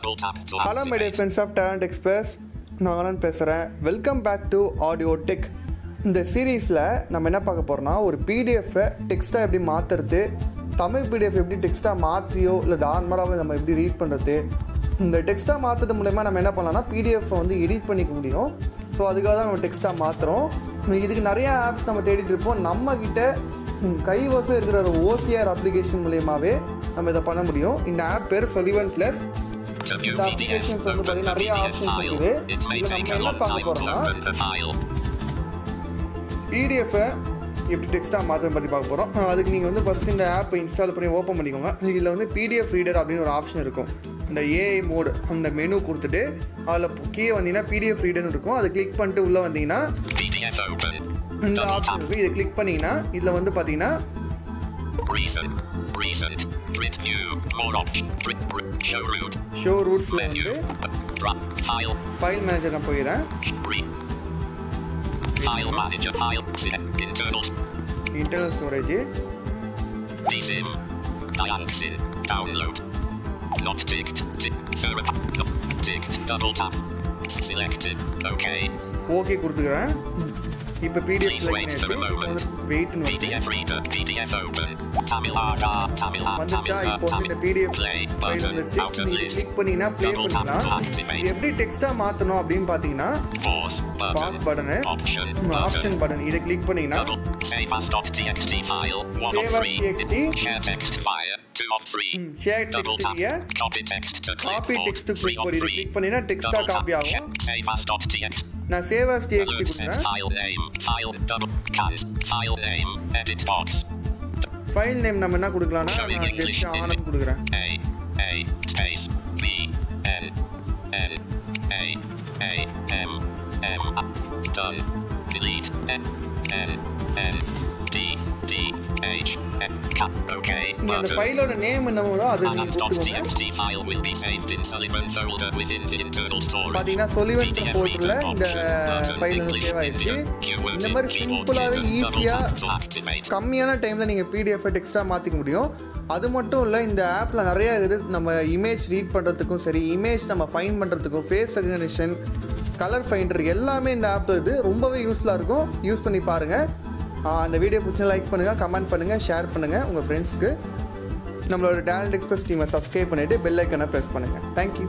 Hello my dear friends of Talent Express. நான் பேசுகிறேன். Welcome back to audio tech. இந்த சீரீஸில் நம்ம என்ன பார்க்க போகிறோம்னா, ஒரு பிடிஎஃப்பை டெக்ஸ்ட்டாக எப்படி மாற்றுறது, தமிழ் பிடிஎஃப் எப்படி டெக்ஸ்ட்டாக மாற்றியோ இல்லை நார்மலாகவே நம்ம எப்படி ரீட் பண்ணுறது, இந்த டெக்ஸ்ட்டாக மாற்றுறது மூலமா நம்ம என்ன பண்ணலாம்னா பிடிஎஃப்பை வந்து எடிட் பண்ணிக்க முடியும். ஸோ அதுக்காக தான் நம்ம டெக்ஸ்ட்டாக மாற்றுறோம். இதுக்கு நிறையா ஆப்ஸ் நம்ம தேடிட்டு இருப்போம். நம்மக்கிட்ட கைவசம் இருக்கிற ஒரு ஓசிஆர் அப்ளிகேஷன் மூலியமாகவே நம்ம இதை பண்ண முடியும். இந்த ஆப் பேர் Sullivan Plus. இந்த அப்ளிகேஷன்ஸ் வந்து பார்த்தீங்கன்னா நிறைய ஆப்ஷன்ஸ் இருக்குது. இதில் நம்ம என்ன பார்க்க போகிறோம்னா, பிடிஎஃப்பை எப்படி டெக்ஸ்ட்டாக மாற்ற பற்றி பார்க்க போகிறோம். அதுக்கு நீங்கள் வந்து ஃபஸ்ட்டு இந்த ஆப்பை இன்ஸ்டால் பண்ணி ஓப்பன் பண்ணிக்கோங்க. இதில் வந்து பிடிஎஃப் ரீடர் அப்படின்னு ஒரு ஆப்ஷன் இருக்கும். இந்த ஏஐ மோடு அந்த மெனு கொடுத்துட்டு அதில் கீழே வந்தீங்கன்னா பிடிஎஃப் ரீடர்னு இருக்கும். அதை கிளிக் பண்ணிட்டு உள்ளே வந்தீங்கன்னா இந்த ஆப்ஷன் இருக்கும். இதை கிளிக் பண்ணிங்கன்னா இதில் வந்து பார்த்தீங்கன்னா ஷோ ரூட்ஸில் வந்து ஃபைல் மேனேஜர் நான் போயிடுறேன். Internal storage not ticked, ticked, double tap, selected, okay. Okay கொடுத்துக்கிறேன். இப்போ பிடிஎஃப் செலக்ட் பண்ணிட்டு wait PDF reader, PDF open, Tamilada, வந்துச்சா? இப்போ இந்த பிடிஎஃப் ஃபைல் வந்துச்சு. நீங்க கிளிக் பண்ணீங்கன்னா ப்ளே பண்ணிக்கலாம். எப்படி டெக்ஸ்ட்டா மாத்தணும் அப்படின்னு பாத்தீங்கன்னா பாஸ் பட்டன், ஆப்ஷன் பட்டன், இதை கிளிக் பண்ணீங்கன்னா save as.txt file 1 of 3, share text file 2 of 3, share text copy text to copy text to clipboard, இதை கிளிக் பண்ணீங்கன்னா டெக்ஸ்ட்டா காப்பி ஆகும். save as.txt நான் சேவ் as txt கொடுக்கிறேன். file name edit box. File name நம்ம என்ன கொடுக்கலாம்னா நான் just Anand கொடுக்கிறேன். a space b n n a m m done delete n n n d d h okay. இந்த ஃபைலோட name என்னவோ அது நீங்க கொடுத்துக்கோங்க. txt file will be saved in Sullivan folder within the internal storage. பாத்தீங்கன்னா Sullivan folderல இந்த file வந்து save ஆயிடுச்சு. இந்த மாதிரி சிம்பிளாவே ஈஸியா கம்மியான டைம்ல நீங்க PDF டெக்ஸ்ட்டா மாத்திக்க முடியும். அது மட்டும் இல்லை, இந்த ஆப்பில் நிறைய இது நம்ம இமேஜ் ரீட் பண்ணுறதுக்கும் சரி, இமேஜ் நம்ம ஃபைண்ட் பண்ணுறதுக்கும், ஃபேஸ் ரெகக்னிஷன், கலர் ஃபைண்டர் எல்லாமே இந்த ஆப் இது ரொம்பவே யூஸ்ஃபுல்லாக இருக்கும். யூஸ் பண்ணி பாருங்கள். அந்த வீடியோ பிடிச்சா லைக் பண்ணுங்கள், கமெண்ட் பண்ணுங்கள், ஷேர் பண்ணுங்கள் உங்கள் ஃப்ரெண்ட்ஸ்க்கு. நம்மளோட டேலண்ட் எக்ஸ்பிரஸ் டீமை சப்ஸ்கிரைப் பண்ணிவிட்டு பெல் ஐக்கனை ப்ரெஸ் பண்ணுங்கள். தேங்க்யூ.